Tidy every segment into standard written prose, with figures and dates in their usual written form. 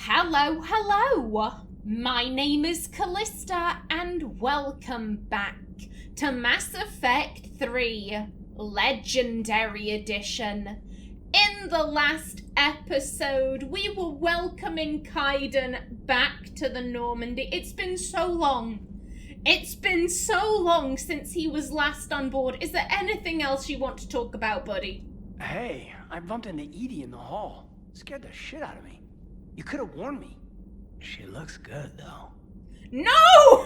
Hello, hello! My name is Callista, and welcome back to Mass Effect 3 Legendary Edition. In the last episode, we were welcoming Kaiden back to the Normandy. It's been so long. It's been so long since he was last on board. Is there anything else you want to talk about, buddy? Hey, I bumped into Edie in the hall. Scared the shit out of me. You could have warned me. She looks good, though. No!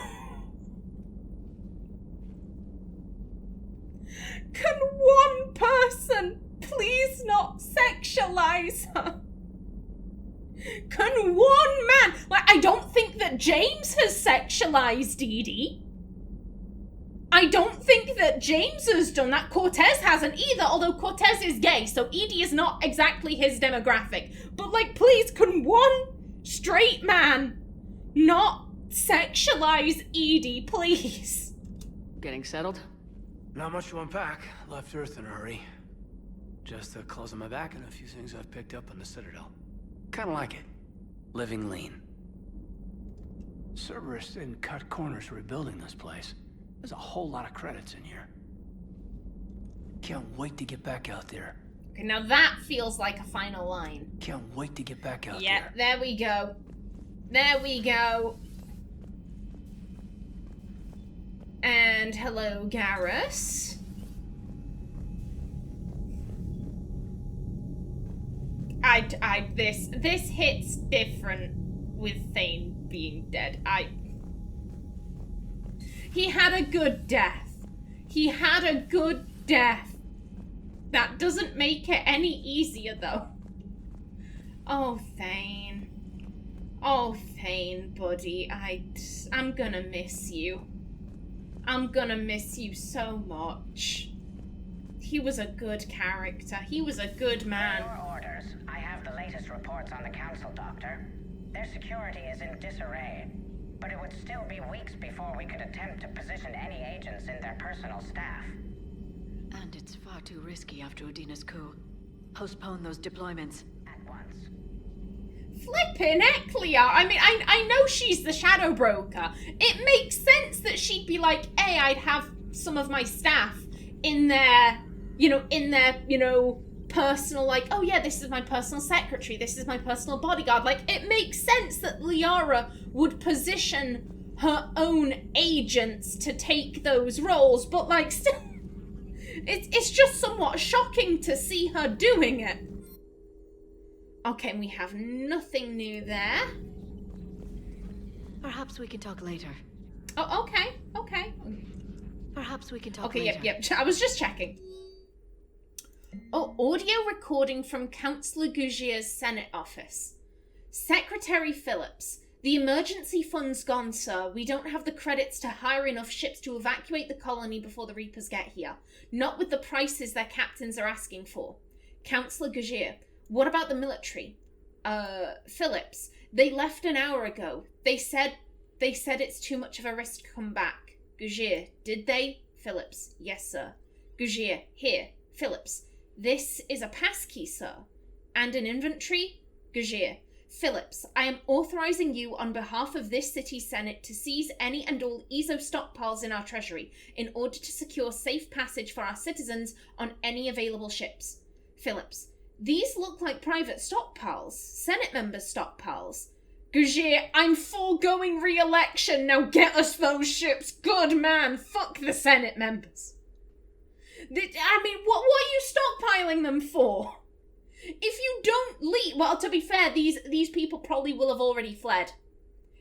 Can one person please not sexualize her? Can one man? Like, I don't think that James has sexualized Edie. I don't think that James has done that. Cortez hasn't either, although Cortez is gay, so Edie is not exactly his demographic. But, like, please, can one straight man not sexualize Edie, please? Getting settled? Not much to unpack. Left Earth in a hurry. Just the clothes on my back and a few things I've picked up on the Citadel. Kinda like it. Living lean. Cerberus didn't cut corners rebuilding this place. There's a whole lot of credits in here. Can't wait to get back out there. Okay, now that feels like a final line. Can't wait to get back out there. Yeah, there we go. There we go. And hello, Garrus. This hits different with Thane being dead. He had a good death. He had a good death. That doesn't make it any easier, though. Oh, Thane. Oh, Thane, buddy. I'm gonna miss you. I'm gonna miss you so much. He was a good character. He was a good man. For your orders, I have the latest reports on the Council, Doctor. Their security is in disarray, but it would still be weeks before we could attempt to position any agents in their personal staff. And it's far too risky after Udina's coup. Postpone those deployments. At once. Flippin' heck, Leah. I mean, I know she's the shadow broker. It makes sense that she'd be like, hey, I'd have some of my staff in their personal, like, oh yeah, this is my personal secretary, this is my personal bodyguard. Like, it makes sense that Liara would position her own agents to take those roles, but, like, still, it's just somewhat shocking to see her doing it. Okay, we have nothing new there. Perhaps we can talk later. Oh, okay. Perhaps we can talk later. Okay, yep. I was just checking. Oh, audio recording from Councillor Gougier's Senate office. Secretary Phillips. The emergency fund's gone, sir. We don't have the credits to hire enough ships to evacuate the colony before the Reapers get here. Not with the prices their captains are asking for. Councillor Gougier. What about the military? Phillips. They left an hour ago. They said it's too much of a risk to come back. Gougier. Did they? Phillips. Yes, sir. Gougier. Here. Phillips. This is a passkey, sir. And an inventory? Gougier. Phillips, I am authorizing you on behalf of this city's senate to seize any and all EZO stockpiles in our treasury in order to secure safe passage for our citizens on any available ships. Phillips, these look like private stockpiles, Senate members' stockpiles. Gougier, I'm foregoing re-election, now get us those ships, good man, fuck the Senate members. I mean, what are you stockpiling them for? If you don't leave, well, to be fair, these people probably will have already fled.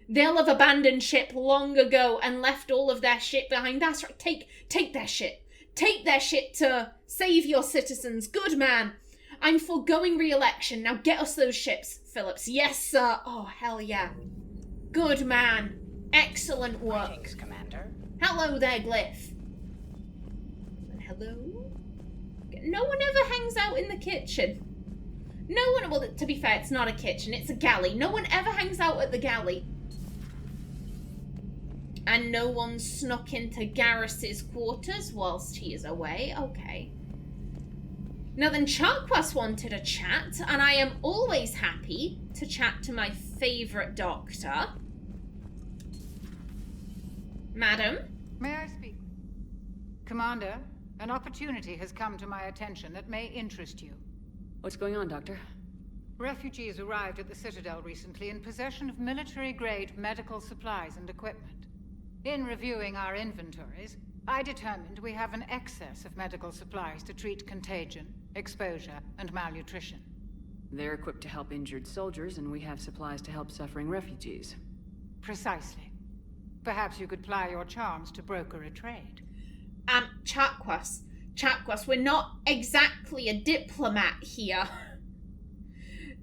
They'll have abandoned ship long ago and left all of their shit behind. That's right, take their shit. Take their shit to save your citizens. Good man. I'm foregoing re-election. Now get us those ships, Phillips. Yes, sir. Oh, hell yeah. Good man. Excellent work. Greetings, Commander. Hello there, Glyph. Hello? No one ever hangs out in the kitchen. No one, well, to be fair, it's not a kitchen, it's a galley. No one ever hangs out at the galley. And no one snuck into Garrus's quarters whilst he is away. Okay. Now then, Chakwas wanted a chat, and I am always happy to chat to my favourite doctor. Madam? May I speak? Commander, an opportunity has come to my attention that may interest you. What's going on, Doctor? Refugees arrived at the Citadel recently in possession of military-grade medical supplies and equipment. In reviewing our inventories, I determined we have an excess of medical supplies to treat contagion, exposure, and malnutrition. They're equipped to help injured soldiers, and we have supplies to help suffering refugees. Precisely. Perhaps you could ply your charms to broker a trade. Chakwas, we're not exactly a diplomat here.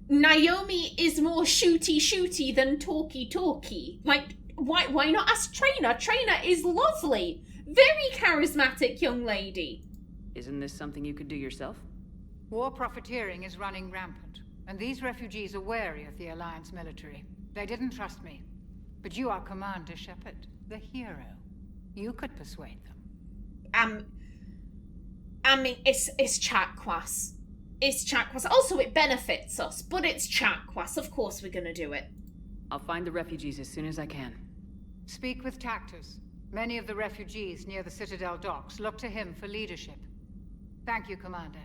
Naomi is more shooty than talky. Like, why not ask Trainer? Trainer is lovely. Very charismatic young lady. Isn't this something you could do yourself? War profiteering is running rampant, and these refugees are wary of the Alliance military. They didn't trust me. But you are Commander Shepard, the hero. You could persuade them. I mean, it's Chakwas. It's Chakwas. Also, it benefits us, but it's Chakwas. Of course we're gonna do it. I'll find the refugees as soon as I can. Speak with Tactus. Many of the refugees near the Citadel docks look to him for leadership. Thank you, Commander.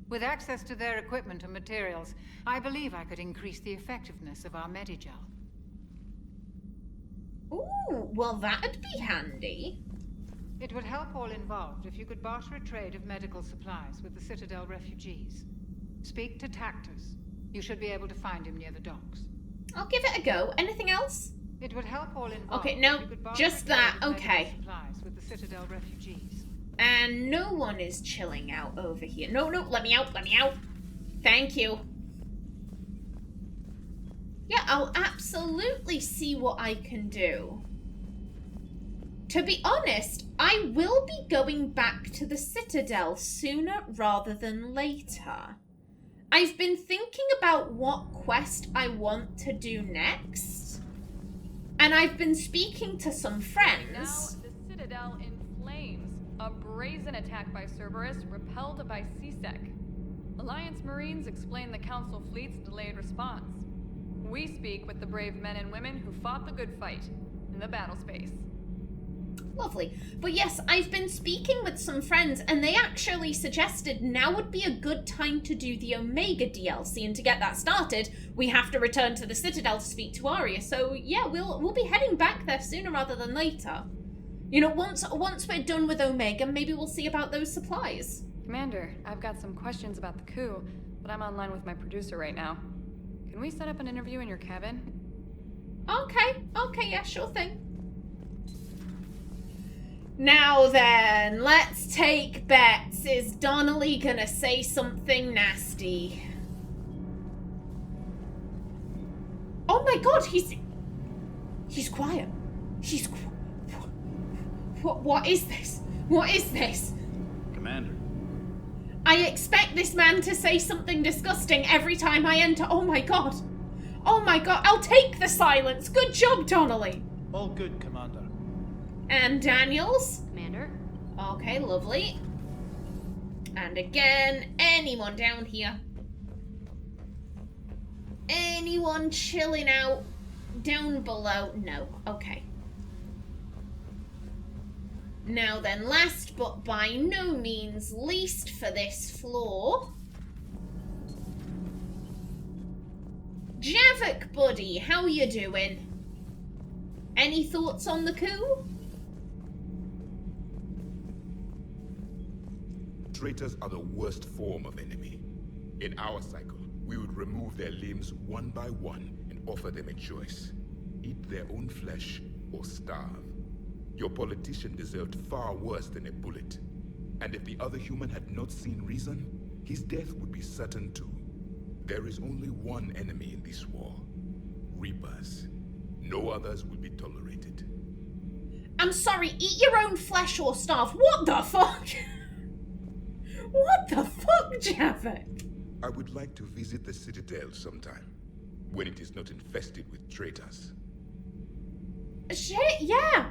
With access to their equipment and materials, I believe I could increase the effectiveness of our Medigel. Ooh, well that'd be handy. It would help all involved if you could barter a trade of medical supplies with the Citadel refugees. Speak to Tactus. You should be able to find him near the docks. I'll give it a go. Anything else? It would help all involved. Okay, no, if you could barter just a that, trade of okay. medical supplies with the Citadel refugees. And no one is chilling out over here. No, let me out. Thank you. Yeah, I'll absolutely see what I can do. To be honest, I will be going back to the Citadel sooner rather than later. I've been thinking about what quest I want to do next. And I've been speaking to some friends. Now, the Citadel in flames. A brazen attack by Cerberus, repelled by CSEC. Alliance Marines explain the Council fleet's delayed response. We speak with the brave men and women who fought the good fight in the battle space. Lovely. But yes, I've been speaking with some friends, and they actually suggested now would be a good time to do the Omega DLC, and to get that started, we have to return to the Citadel to speak to Arya. So yeah, we'll be heading back there sooner rather than later. You know, once we're done with Omega, maybe we'll see about those supplies. Commander, I've got some questions about the coup, but I'm online with my producer right now. Can we set up an interview in your cabin? Okay, yeah, sure thing. Now then, let's take bets. Is Donnelly gonna say something nasty? Oh my god, he's quiet. What is this? What is this? Commander. I expect this man to say something disgusting every time I enter. Oh my god. I'll take the silence. Good job, Donnelly. All good, Commander. And Daniels? Commander? Okay, lovely. And again, anyone down here? Anyone chilling out down below? No. Okay. Now then, last but by no means least for this floor, Javik, buddy, how you doing? Any thoughts on the coup? Traitors are the worst form of enemy. In our cycle, we would remove their limbs one by one and offer them a choice. Eat their own flesh or starve. Your politician deserved far worse than a bullet. And if the other human had not seen reason, his death would be certain too. There is only one enemy in this war. Reapers. No others will be tolerated. I'm sorry, eat your own flesh or starve. What the fuck? What the fuck, Javik? I would like to visit the Citadel sometime, when it is not infested with traitors. Shit, yeah.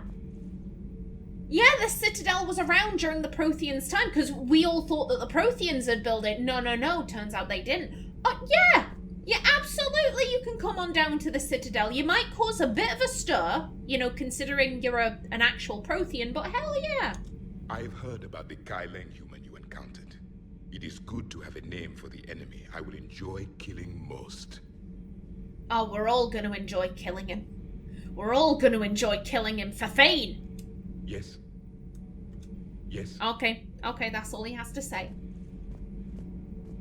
Yeah, the Citadel was around during the Protheans' time, because we all thought that the Protheans had built it. No, turns out they didn't. Oh, yeah! Yeah, absolutely, you can come on down to the Citadel. You might cause a bit of a stir, you know, considering you're an actual Prothean, but hell yeah. I've heard about the Kylan human you encountered. It is good to have a name for the enemy I will enjoy killing most. Oh, we're all going to enjoy killing him. We're all going to enjoy killing him for Thane. Yes. Yes. Okay, that's all he has to say.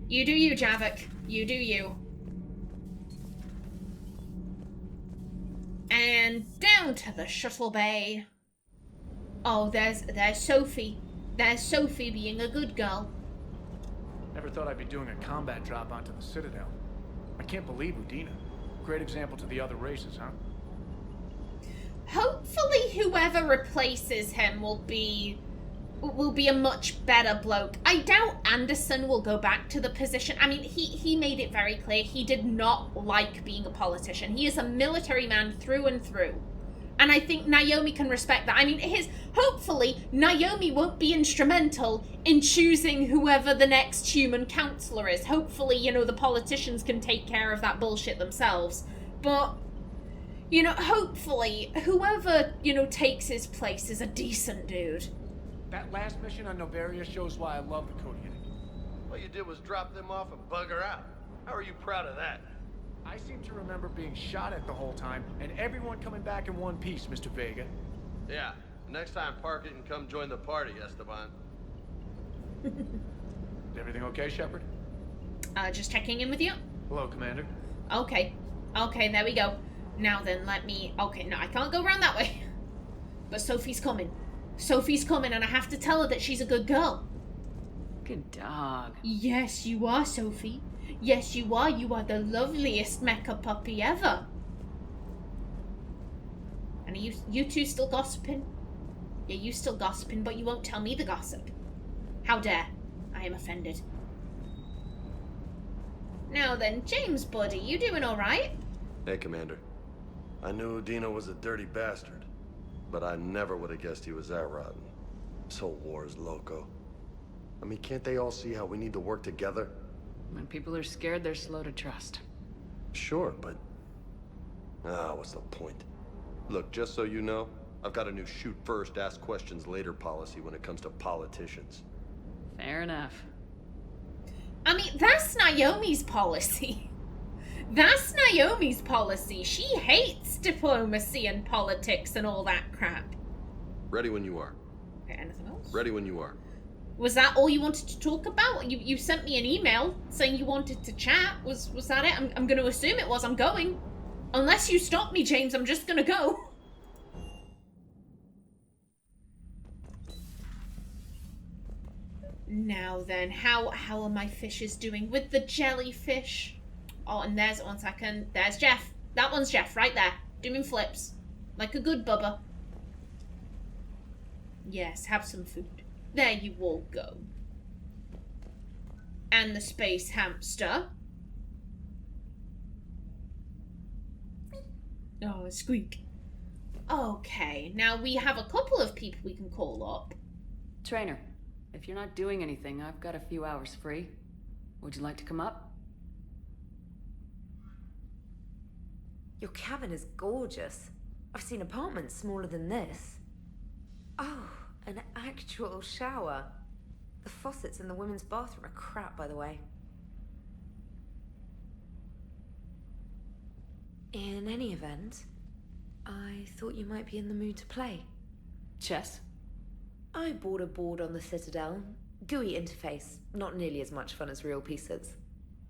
You do you, Javik. You do you. And down to the shuttle bay. Oh, there's Sophie. There's Sophie being a good girl. Never thought I'd be doing a combat drop onto the Citadel. I can't believe Udina. Great example to the other races, huh? Hopefully whoever replaces him will be a much better bloke. I doubt Anderson will go back to the position. I mean, he made it very clear he did not like being a politician. He is a military man through and through. And I think Naomi can respect that. I mean, hopefully Naomi won't be instrumental in choosing whoever the next human counselor is. Hopefully, you know, the politicians can take care of that bullshit themselves. But, you know, hopefully whoever, you know, takes his place is a decent dude. That last mission on Novaria shows why I love the Codian. All you did was drop them off and bugger out. How are you proud of that? I seem to remember being shot at the whole time, and everyone coming back in one piece, Mr. Vega. Yeah, next time park it and come join the party, Esteban. Is everything okay, Shepard? Just checking in with you. Hello, Commander. Okay, there we go. Now then, okay, no, I can't go around that way. But Sophie's coming. Sophie's coming, and I have to tell her that she's a good girl. Good dog. Yes, you are, Sophie. Yes, you are. You are the loveliest mecha puppy ever. And are you two still gossiping? Yeah, you still gossiping, but you won't tell me the gossip. How dare. I am offended. Now then, James, buddy, you doing alright? Hey, Commander. I knew Udina was a dirty bastard, but I never would have guessed he was that rotten. This whole war is loco. I mean, can't they all see how we need to work together? When people are scared, they're slow to trust. Sure, but... what's the point? Look, just so you know, I've got a new shoot first, ask questions later policy when it comes to politicians. Fair enough. I mean, that's Naomi's policy. That's Naomi's policy. She hates diplomacy and politics and all that crap. Ready when you are. Okay, anything else? Ready when you are. Was that all you wanted to talk about? You sent me an email saying you wanted to chat. Was that it? I'm going to assume it was. I'm going. Unless you stop me, James, I'm just going to go. Now then, how are my fishes doing with the jellyfish? Oh, and there's, 1 second, there's Jeff. That one's Jeff, right there. Doing flips. Like a good bubba. Yes, have some food. There you all go. And the space hamster. Oh, a squeak. Okay, now we have a couple of people we can call up. Trainer, if you're not doing anything, I've got a few hours free. Would you like to come up? Your cabin is gorgeous. I've seen apartments smaller than this. Oh, an actual shower. The faucets in the women's bathroom are crap, by the way. In any event, I thought you might be in the mood to play. Chess? I bought a board on the Citadel. GUI interface. Not nearly as much fun as real pieces.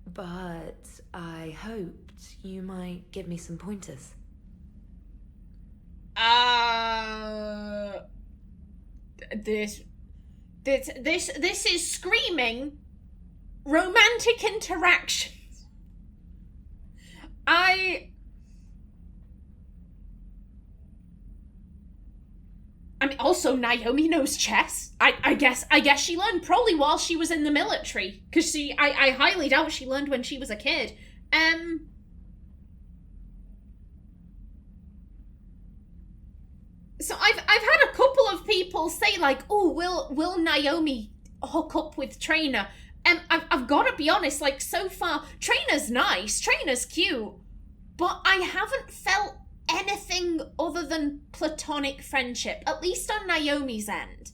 But I hoped you might give me some pointers. This is screaming romantic interactions. I mean, also Naomi knows chess. I guess she learned probably while she was in the military, because I highly doubt she learned when she was a kid. So I've had a couple of people say like, oh, will Naomi hook up with Trainer? And I've got to be honest, like, so far, Trainer's nice, Trainer's cute, but I haven't felt anything other than platonic friendship, at least on Naomi's end.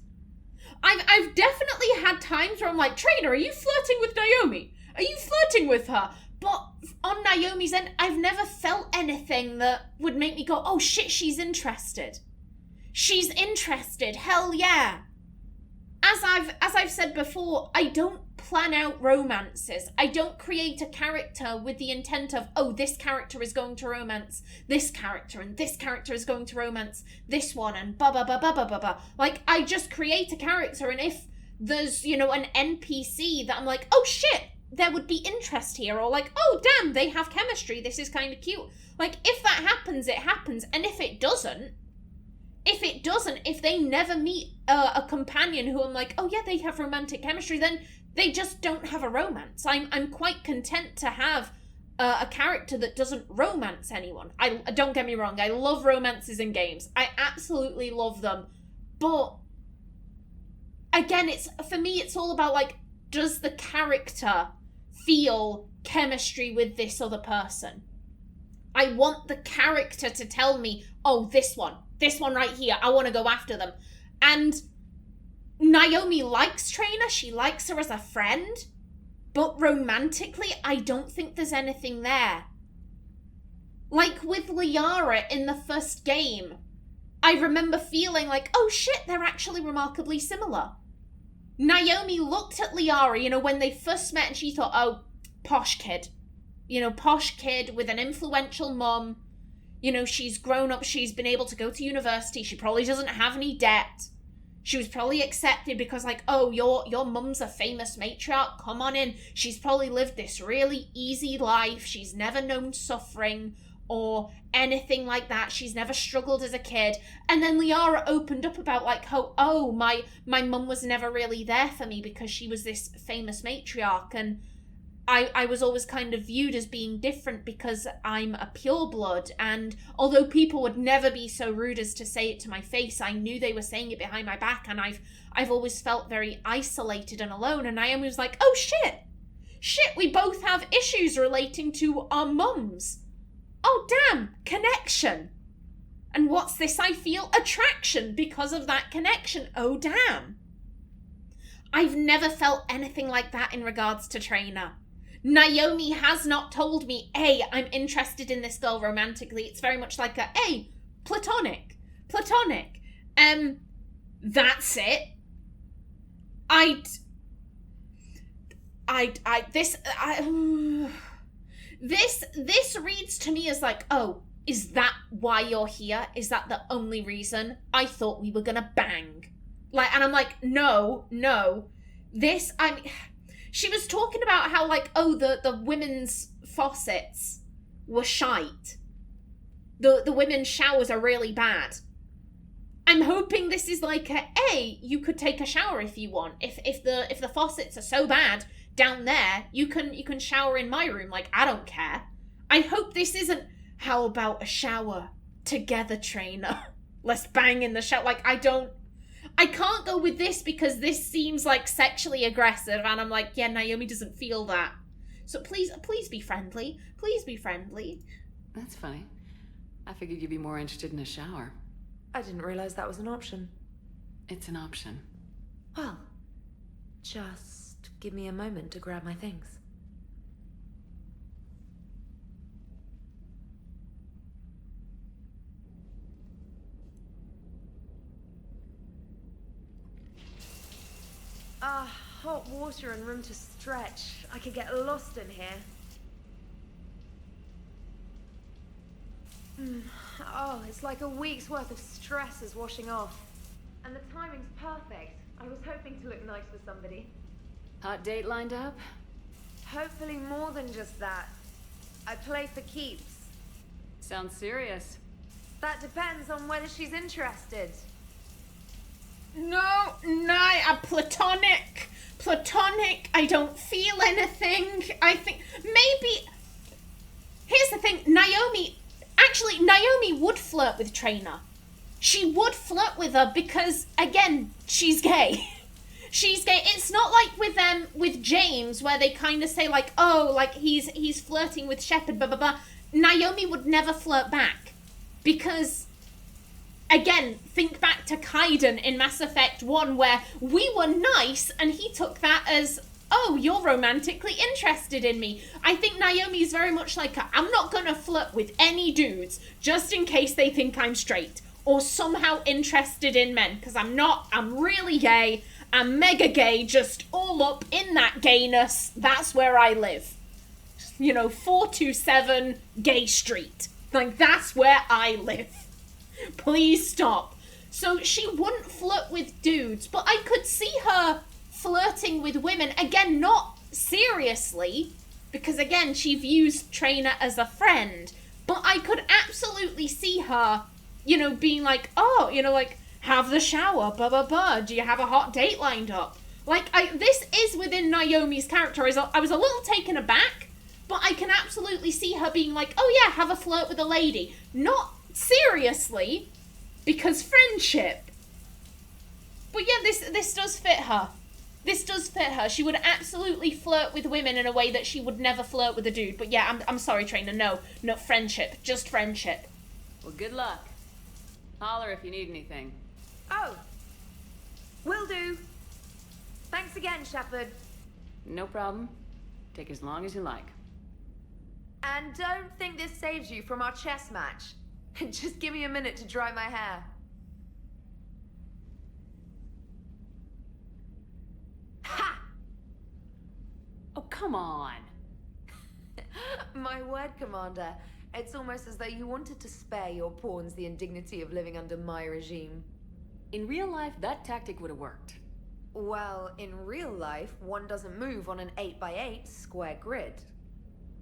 I've definitely had times where I'm like, Trainer, are you flirting with Naomi? Are you flirting with her? But on Naomi's end, I've never felt anything that would make me go, oh shit, she's interested. She's interested, hell yeah. As I've said before, I don't plan out romances. I don't create a character with the intent of, oh, this character is going to romance this character, and this character is going to romance this one, and blah, blah, blah, blah, blah, blah, blah. Like, I just create a character, and if there's, you know, an NPC that I'm like, oh shit, there would be interest here, or like, oh damn, they have chemistry, this is kind of cute. Like, if that happens, it happens, and if it doesn't, if they never meet a companion who I'm like, oh yeah, they have romantic chemistry, then they just don't have a romance. I'm quite content to have a character that doesn't romance anyone. Don't get me wrong, I love romances in games. I absolutely love them. But again, for me, it's all about like, does the character feel chemistry with this other person? I want the character to tell me, oh, this one right here, I want to go after them. And Naomi likes Trainer, she likes her as a friend, but romantically, I don't think there's anything there. Like with Liara in the first game, I remember feeling like, oh shit, they're actually remarkably similar. Naomi looked at Liara, you know, when they first met, and she thought, oh, posh kid. You know, posh kid with an influential mum. You know, she's grown up, she's been able to go to university, she probably doesn't have any debt. She was probably accepted because, like, oh, your mum's a famous matriarch, come on in. She's probably lived this really easy life, she's never known suffering or anything like that. She's never struggled as a kid. And then Liara opened up about, like, oh, my mum was never really there for me because she was this famous matriarch, and I was always kind of viewed as being different because I'm a pureblood, and although people would never be so rude as to say it to my face, I knew they were saying it behind my back, and I've always felt very isolated and alone. And Naomi was like, oh shit, we both have issues relating to our mums. Oh damn, connection. And what's this? I feel attraction because of that connection. Oh damn. I've never felt anything like that in regards to Trainer. Naomi has not told me, hey, I'm interested in this girl romantically. It's very much like a, hey, platonic. That's it. This reads to me as like, oh, is that why you're here? Is that the only reason? I thought we were gonna bang. Like, and I'm like, no. She was talking about how, like, oh, the women's faucets were shite. The women's showers are really bad. I'm hoping this is like you could take a shower if you want. If the faucets are so bad down there, you can shower in my room. Like, I don't care. I hope this isn't, how about a shower together, Trainer? Let's bang in the shower. Like, I can't go with this because this seems like sexually aggressive, and I'm like, yeah, Naomi doesn't feel that. So please be friendly. Please be friendly. That's funny. I figured you'd be more interested in a shower. I didn't realize that was an option. It's an option. Well, just give me a moment to grab my things. Hot water and room to stretch. I could get lost in here. Oh, it's like a week's worth of stress is washing off. And the timing's perfect. I was hoping to look nice for somebody. Hot date lined up? Hopefully more than just that. I play for keeps. Sounds serious. That depends on whether she's interested. No, platonic, I don't feel anything. I think maybe, here's the thing, Naomi would flirt with Trainer. she would flirt with her because, again, she's gay. She's gay. It's not like with James, where they kind of say, like, oh, like, he's flirting with Shepard, blah, blah, blah. Naomi would never flirt back. Because, again, think back to Kaiden in Mass Effect 1, where we were nice, and he took that as, oh, you're romantically interested in me. I think Naomi's very much like, I'm not gonna flirt with any dudes, just in case they think I'm straight, or somehow interested in men, because I'm not, I'm really gay, I'm mega gay, just all up in that gayness, that's where I live. 427 Gay Street. Like, that's where I live. Please stop. So she wouldn't flirt with dudes, but I could see her flirting with women. Again, not seriously, because again, she views Traynor as a friend. But I could absolutely see her, being like, oh, like, have the shower, blah, blah, blah. Do you have a hot date lined up? Like, this is within Naomi's character. I was a little taken aback, but I can absolutely see her being like, oh yeah, have a flirt with a lady. Not seriously, because friendship. But yeah, this does fit her. This does fit her. She would absolutely flirt with women in a way that she would never flirt with a dude. But yeah, I'm sorry, Traynor. No, not friendship. Just friendship. Well, good luck. Holler if you need anything. Oh, will do. Thanks again, Shepard. No problem. Take as long as you like. And don't think this saves you from our chess match. Just give me a minute to dry my hair. Ha! Oh, come on. My word, Commander. It's almost as though you wanted to spare your pawns the indignity of living under my regime. In real life, that tactic would have worked. Well, in real life, one doesn't move on an 8x8 square grid.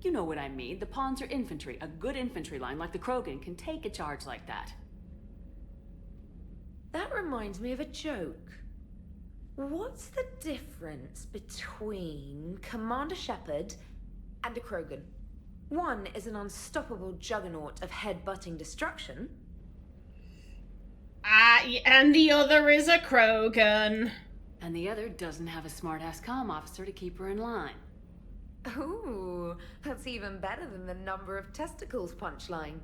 You know what I mean. The pawns are infantry. A good infantry line like the Krogan can take a charge like that. That reminds me of a joke. What's the difference between Commander Shepard and a Krogan? One is an unstoppable juggernaut of head-butting destruction. And the other is a Krogan. And the other doesn't have a smart-ass comm officer to keep her in line. Ooh, that's even better than the number of testicles punchline.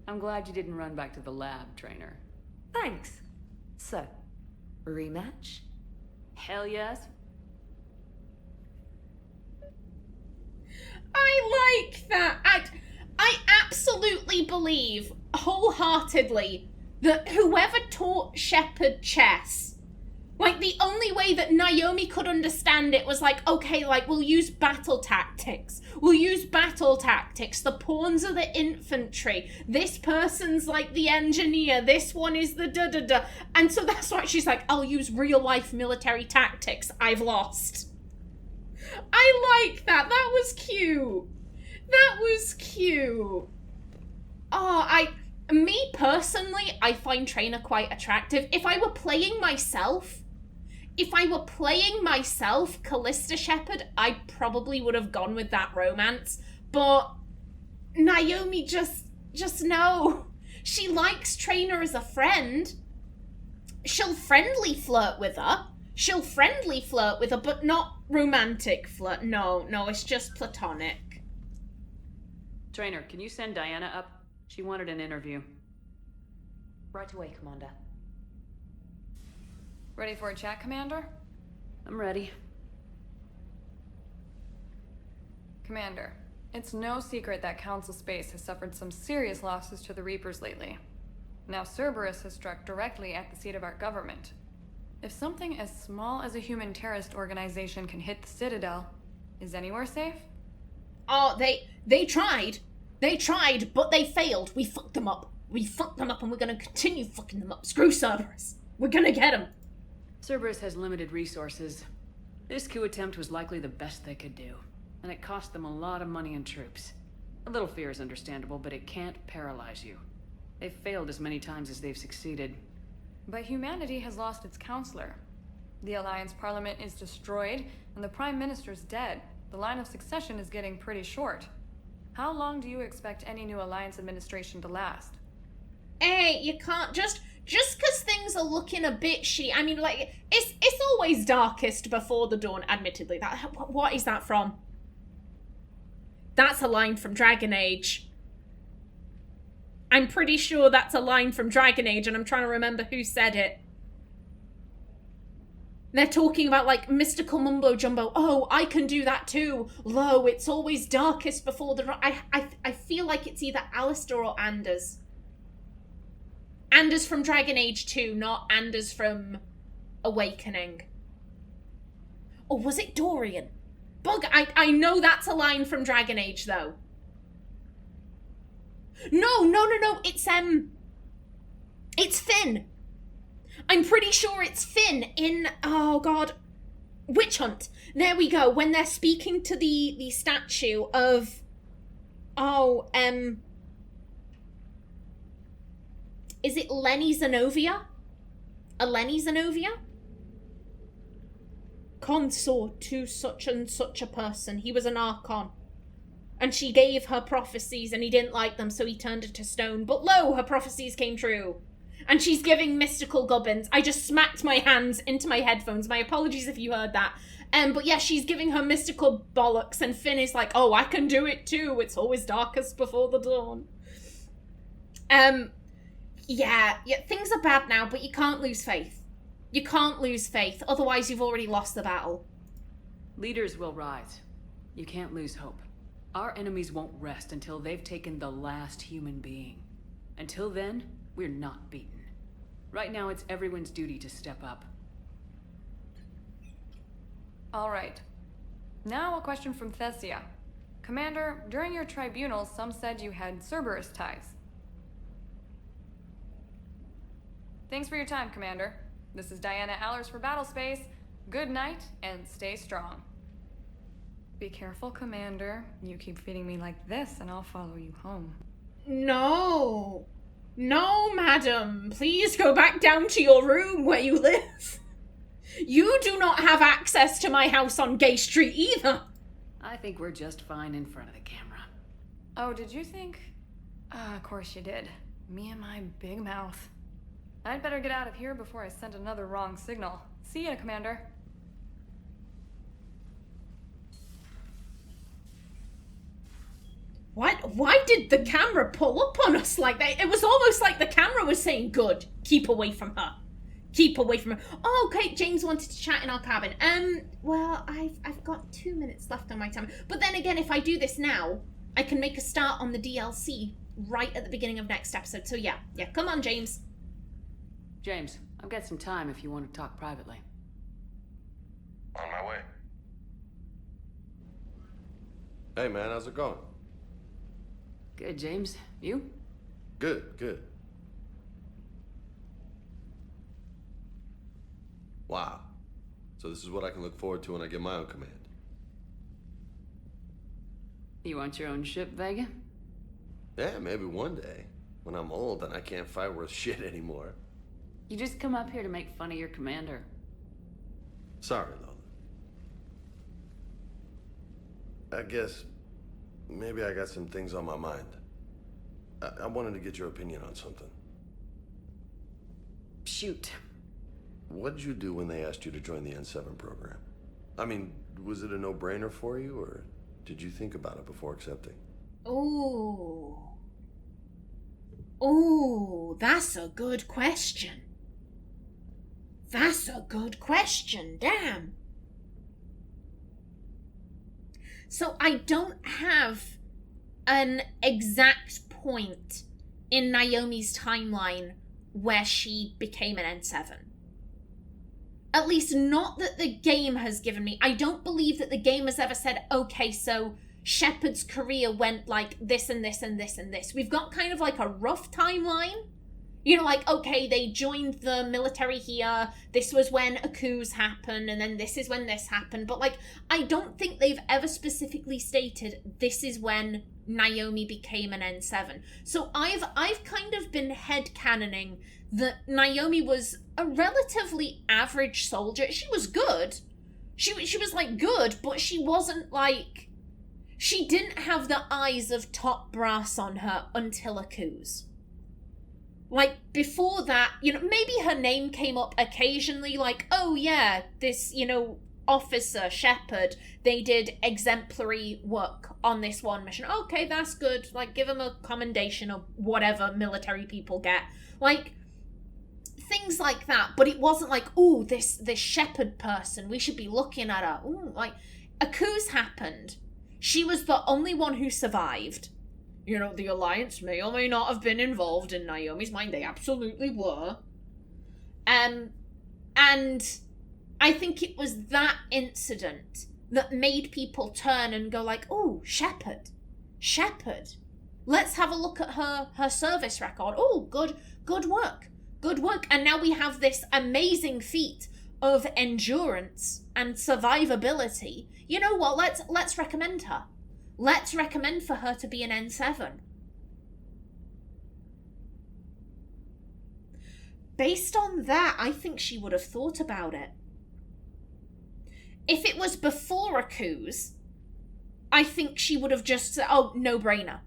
I'm glad you didn't run back to the lab, Traynor. Thanks. So, rematch? Hell yes. I like that. I absolutely believe wholeheartedly that whoever taught Shepard chess, like, the only way that Naomi could understand it was like, okay, like, we'll use battle tactics. We'll use battle tactics. The pawns are the infantry. This person's like the engineer. This one is the da-da-da. And so that's why she's like, I'll use real-life military tactics. I've lost. I like that. That was cute. That was cute. Oh, me personally, I find Traynor quite attractive. If I were playing myself, Callista Shepard, I probably would have gone with that romance. But Naomi just no. She likes Traynor as a friend. She'll friendly flirt with her, but not romantic flirt. No, it's just platonic. Traynor, can you send Diana up? She wanted an interview. Right away, Commander. Ready for a chat, Commander? I'm ready. Commander, it's no secret that Council Space has suffered some serious losses to the Reapers lately. Now Cerberus has struck directly at the seat of our government. If something as small as a human terrorist organization can hit the Citadel, is anywhere safe? Oh, they tried. They tried, but they failed. We fucked them up. And we're gonna continue fucking them up. Screw Cerberus. We're gonna get them. Cerberus has limited resources. This coup attempt was likely the best they could do, and it cost them a lot of money and troops. A little fear is understandable, but it can't paralyze you. They've failed as many times as they've succeeded. But humanity has lost its counselor. The Alliance Parliament is destroyed, and the Prime Minister's dead. The line of succession is getting pretty short. How long do you expect any new Alliance administration to last? Hey, you can't just because things are looking a bit shitty. I mean, like, it's always darkest before the dawn, admittedly. What is that from? That's a line from Dragon Age. I'm pretty sure that's a line from Dragon Age, and I'm trying to remember who said it. They're talking about, like, mystical mumbo-jumbo. Oh, I can do that too. Lo, it's always darkest before the... I feel like it's either Alistair or Anders. Anders from Dragon Age 2, not Anders from Awakening. Or was it Dorian? Bug, I know that's a line from Dragon Age, though. No, it's Finn. I'm pretty sure it's Finn in, oh god, Witch Hunt. There we go, when they're speaking to the statue of, is it Lenny Zenobia? Lenny Zenobia? Consort to such and such a person. He was an Archon. And she gave her prophecies and he didn't like them, so he turned it to stone. But lo, her prophecies came true. And she's giving mystical gubbins. I just smacked my hands into my headphones. My apologies if you heard that. But yeah, she's giving her mystical bollocks and Finn is like, oh, I can do it too. It's always darkest before the dawn. Yeah, things are bad now, but you can't lose faith. You can't lose faith, otherwise you've already lost the battle. Leaders will rise. You can't lose hope. Our enemies won't rest until they've taken the last human being. Until then, we're not beaten. Right now, it's everyone's duty to step up. All right. Now a question from Thessia. Commander, during your tribunal, some said you had Cerberus ties. Thanks for your time, Commander. This is Diana Allers for Battlespace. Good night, and stay strong. Be careful, Commander. You keep feeding me like this, and I'll follow you home. No. No, madam. Please go back down to your room where you live. You do not have access to my house on Gay Street either. I think we're just fine in front of the camera. Oh, did you think? Of course you did. Me and my big mouth. I'd better get out of here before I send another wrong signal. See ya, Commander. Why did the camera pull up on us like that? It was almost like the camera was saying, good, keep away from her. Keep away from her. Oh, okay, James wanted to chat in our cabin. Well, I've got 2 minutes left on my time. But then again, if I do this now, I can make a start on the DLC right at the beginning of next episode. So yeah, come on, James. James, I've got some time if you want to talk privately. On my way. Hey man, how's it going? Good, James. You? Good. Wow. So this is what I can look forward to when I get my own command. You want your own ship, Vega? Yeah, maybe one day. When I'm old and I can't fight worth shit anymore. You just come up here to make fun of your commander. Sorry, Lola. I guess maybe I got some things on my mind. I wanted to get your opinion on something. Shoot. What did you do when they asked you to join the N7 program? I mean, was it a no-brainer for you, or did you think about it before accepting? Ooh, that's a good question. Damn. So I don't have an exact point in Naomi's timeline where she became an N7. At least not that the game has given me. I don't believe that the game has ever said, okay, so Shepard's career went like this and this and this and this. We've got kind of like a rough timeline. You know, like, okay, they joined the military here, this was when a coups happened, and then this is when this happened. But, like, I don't think they've ever specifically stated this is when Naomi became an N7. So I've kind of been headcanoning that Naomi was a relatively average soldier. She was good. She was, like, good, but she wasn't, like... She didn't have the eyes of top brass on her until a coups. Like, before that, maybe her name came up occasionally, like, oh yeah, this, officer, Shepard, they did exemplary work on this one mission. Okay, that's good. Like, give them a commendation or whatever military people get. Like, things like that. But it wasn't like, ooh, this Shepard person, we should be looking at her. Ooh, like, a coup's happened. She was the only one who survived. The Alliance may or may not have been involved in Naomi's mind. They absolutely were. And I think it was that incident that made people turn and go like, oh, Shepard. Let's have a look at her service record. Oh, good work. And now we have this amazing feat of endurance and survivability. You know what? Let's recommend her. Let's recommend for her to be an N7. Based on that, I think she would have thought about it. If it was before a cruise, I think she would have just said, oh, no brainer.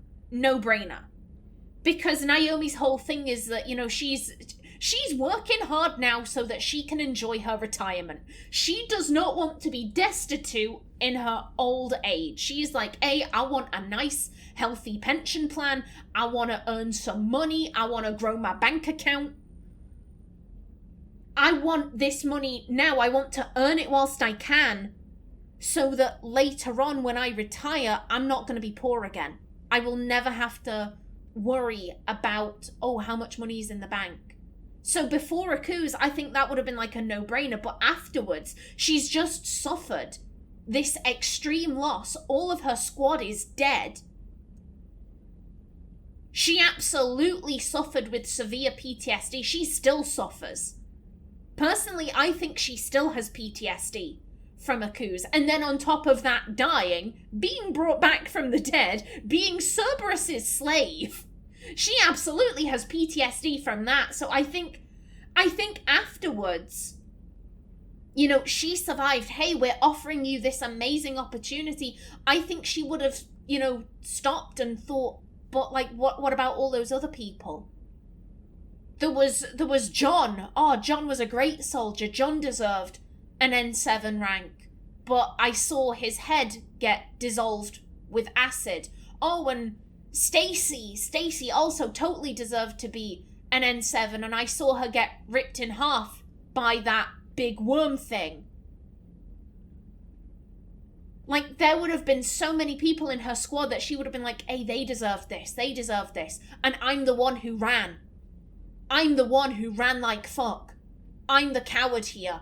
Because Naomi's whole thing is that, she's working hard now so that she can enjoy her retirement. She does not want to be destitute in her old age. She's like, hey, I want a nice, healthy pension plan. I want to earn some money. I want to grow my bank account. I want this money now. I want to earn it whilst I can so that later on when I retire, I'm not going to be poor again. I will never have to worry about, how much money is in the bank. So before a cruise, I think that would have been like a no-brainer. But afterwards, she's just suffered this extreme loss. All of her squad is dead. She absolutely suffered with severe PTSD. She still suffers. Personally, I think she still has PTSD from a cruise. And then on top of that, dying, being brought back from the dead, being Cerberus's slave. She absolutely has PTSD from that. So I think afterwards, she survived. Hey, we're offering you this amazing opportunity. I think she would have, stopped and thought, but like, what about all those other people? There was John. Oh, John was a great soldier. John deserved an N7 rank. But I saw his head get dissolved with acid. Oh, and Stacy also totally deserved to be an N7, and I saw her get ripped in half by that big worm thing. Like, there would have been so many people in her squad that she would have been like, hey, they deserve this. And I'm the one who ran. I'm the one who ran like fuck. I'm the coward here.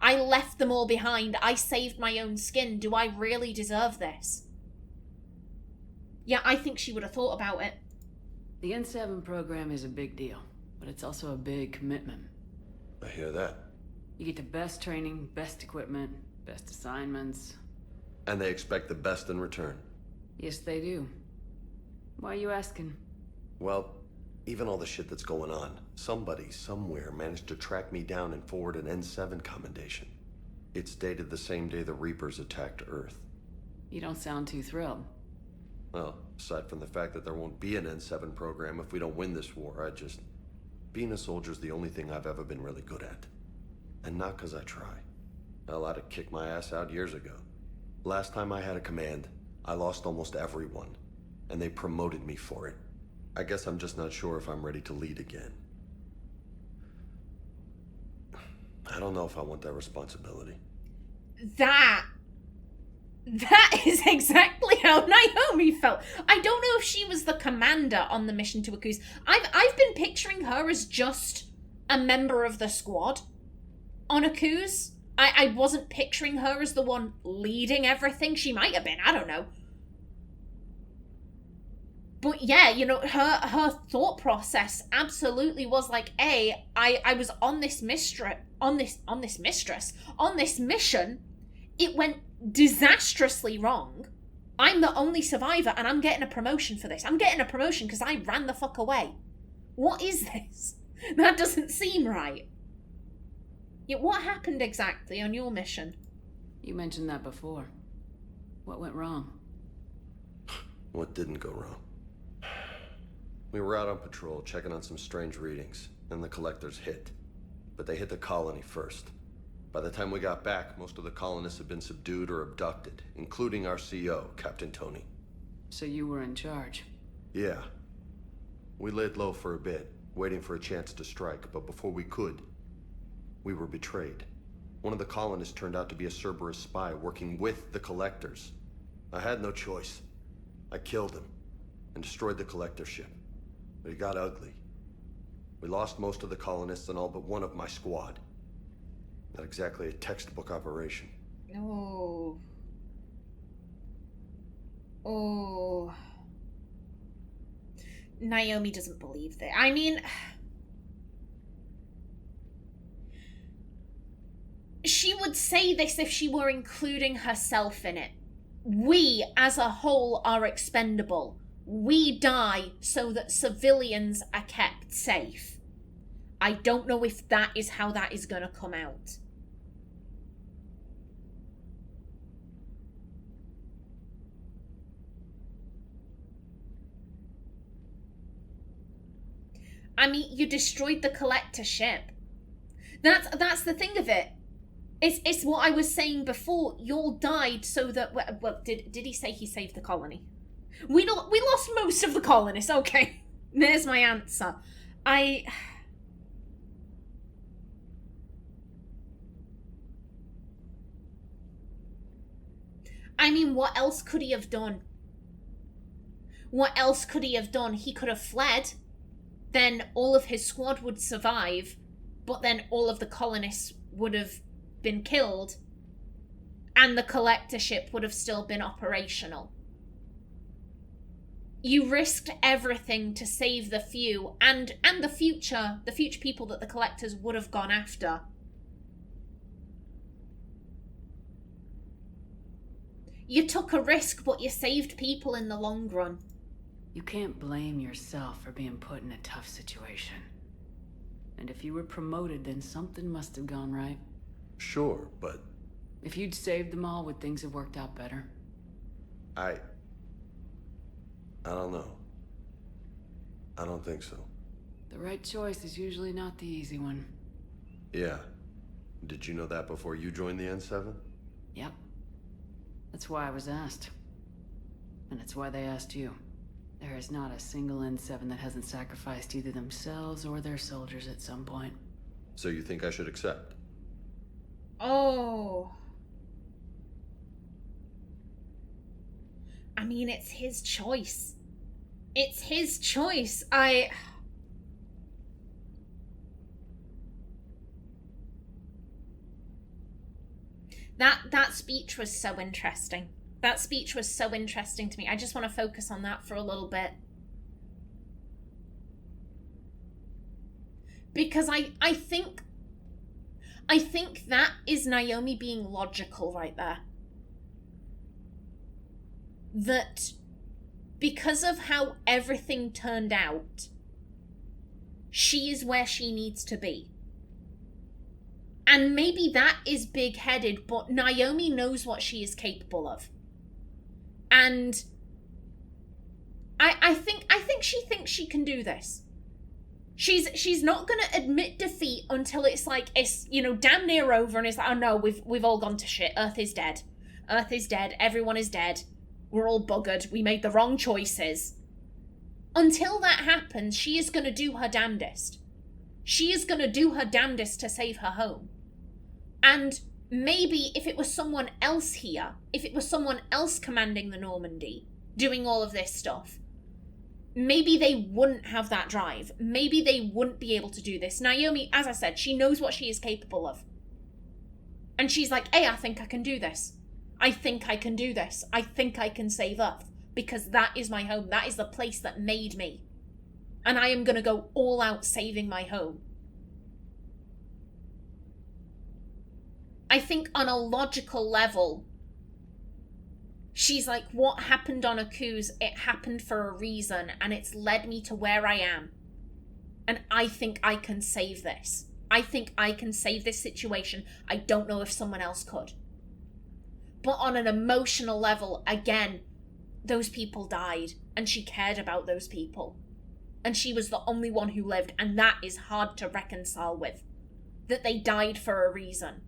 I left them all behind. I saved my own skin. Do I really deserve this? Yeah, I think she would have thought about it. The N7 program is a big deal, but it's also a big commitment. I hear that. You get the best training, best equipment, best assignments. And they expect the best in return. Yes, they do. Why are you asking? Well, even all the shit that's going on, somebody somewhere managed to track me down and forward an N7 commendation. It's dated the same day the Reapers attacked Earth. You don't sound too thrilled. Well, aside from the fact that there won't be an N7 program if we don't win this war, being a soldier's the only thing I've ever been really good at. And not because I try. Hell, I'd have kicked my ass out years ago. Last time I had a command, I lost almost everyone, and they promoted me for it. I guess I'm just not sure if I'm ready to lead again. I don't know if I want that responsibility. That is exactly how Naomi felt. I don't know if she was the commander on the mission to Akuz. I've been picturing her as just a member of the squad on Akuz. I wasn't picturing her as the one leading everything. She might have been, I don't know. But yeah, her thought process absolutely was like, I was on this mission. It went disastrously wrong. I'm the only survivor and I'm getting a promotion for this. I'm getting a promotion because I ran the fuck away. What is this? That doesn't seem right. Yeah, what happened exactly on your mission? You mentioned that before. What went wrong? What didn't go wrong? We were out on patrol, checking on some strange readings, and the collectors hit. But they hit the colony first. By the time we got back, most of the colonists had been subdued or abducted, including our CO, Captain Tony. So you were in charge? Yeah. We laid low for a bit, waiting for a chance to strike, but before we could, we were betrayed. One of the colonists turned out to be a Cerberus spy working with the collectors. I had no choice. I killed him and destroyed the collector ship. But it got ugly. We lost most of the colonists and all but one of my squad. Not exactly a textbook operation. Oh. Oh. Naomi doesn't believe that. I mean, she would say this if she were including herself in it. We, as a whole, are expendable. We die so that civilians are kept safe. I don't know if that is how that is going to come out. I mean, you destroyed the collector ship. That's the thing of it. It's what I was saying before. You all died so that... Well, did he say he saved the colony? We lost most of the colonists. Okay. There's my answer. I mean, what else could he have done? What else could he have done? He could have fled. Then all of his squad would survive. But then all of the colonists would have been killed, and the collector ship would have still been operational. You risked everything to save the few and the future people that the collectors would have gone after. You took a risk, but you saved people in the long run. You can't blame yourself for being put in a tough situation. And if you were promoted, then something must have gone right. Sure, but... If you'd saved them all, would things have worked out better? I don't know. I don't think so. The right choice is usually not the easy one. Yeah. Did you know that before you joined the N7? Yep. That's why I was asked. And it's why they asked you. There is not a single N7 that hasn't sacrificed either themselves or their soldiers at some point. So you think I should accept? Oh. I mean, it's his choice. It's his choice. That speech was so interesting. That speech was so interesting to me. I just want to focus on that for a little bit. Because I think that is Naomi being logical right there. That because of how everything turned out, she is where she needs to be. And maybe that is big-headed, but Naomi knows what she is capable of. And I think she thinks she can do this. She's not gonna admit defeat until it's damn near over, and it's like, oh no, we've all gone to shit. Earth is dead. Earth is dead. Everyone is dead. We're all buggered. We made the wrong choices. Until that happens, she is gonna do her damnedest. She is gonna do her damnedest to save her home. And maybe if it was someone else here, if it was someone else commanding the Normandy, doing all of this stuff, maybe they wouldn't have that drive. Maybe they wouldn't be able to do this. Naomi, as I said, she knows what she is capable of. And she's like, hey, I think I can do this. I think I can do this. I think I can save Earth. Because that is my home. That is the place that made me. And I am going to go all out saving my home. I think on a logical level, she's like, what happened on Akuz, it happened for a reason, and it's led me to where I am. And I think I can save this. I think I can save this situation. I don't know if someone else could. But on an emotional level, again, those people died, and she cared about those people. and she was the only one who lived, and that is hard to reconcile with. That they died for a reason.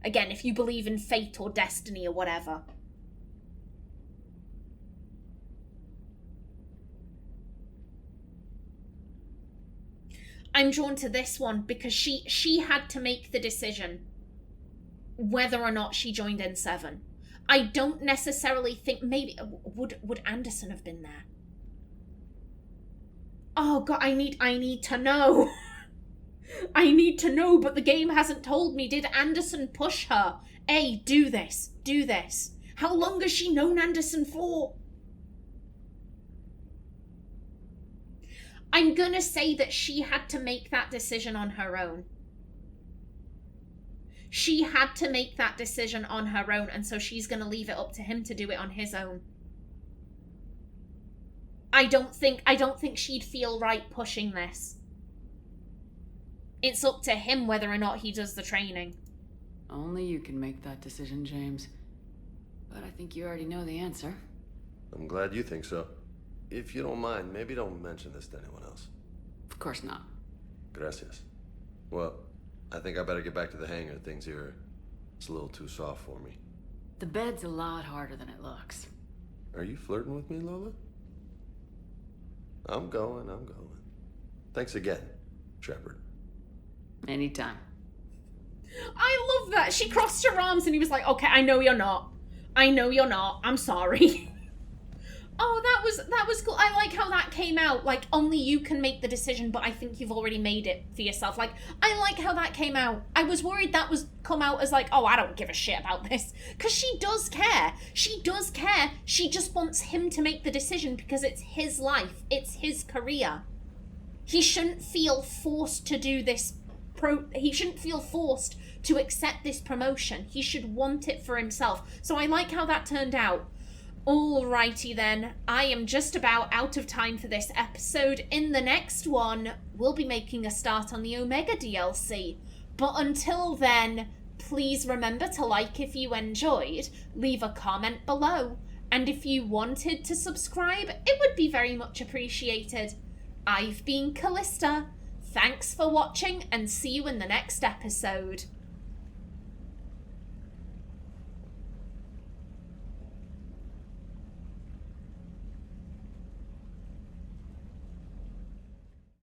Again, if you believe in fate or destiny or whatever. I'm drawn to this one because she had to make the decision whether or not she joined N7. I don't necessarily think, maybe, would Anderson have been there? Oh god, I need to know. I need to know, but the game hasn't told me. Did Anderson push her? Do this. How long has she known Anderson for? I'm gonna say that she had to make that decision on her own. She had to make that decision on her own, and so she's gonna leave it up to him to do it on his own. I don't think she'd feel right pushing this. It's up to him whether or not he does the training. Only you can make that decision, James. But I think you already know the answer. I'm glad you think so. If you don't mind, maybe don't mention this to anyone else. Of course not. Gracias. Well, I think I better get back to the hangar. Things here, it's a little too soft for me. The bed's a lot harder than it looks. Are you flirting with me, Lola? I'm going. Thanks again, Shepard. Anytime. I love that. She crossed her arms and he was like, okay, I know you're not. I'm sorry. Oh, that was cool. I like how that came out. Like, only you can make the decision, but I think you've already made it for yourself. Like, I like how that came out. I was worried that was come out as like, oh, I don't give a shit about this. Because she does care. She just wants him to make the decision because it's his life. It's his career. He shouldn't feel forced to do this. He shouldn't feel forced to accept this promotion. He should want it for himself. So I like how that turned out. Alrighty then, I am just about out of time for this episode. In the next one, we'll be making a start on the Omega DLC. But until then, please remember to like if you enjoyed, leave a comment below, and if you wanted to subscribe, it would be very much appreciated. I've been Callista. Thanks for watching, and see you in the next episode.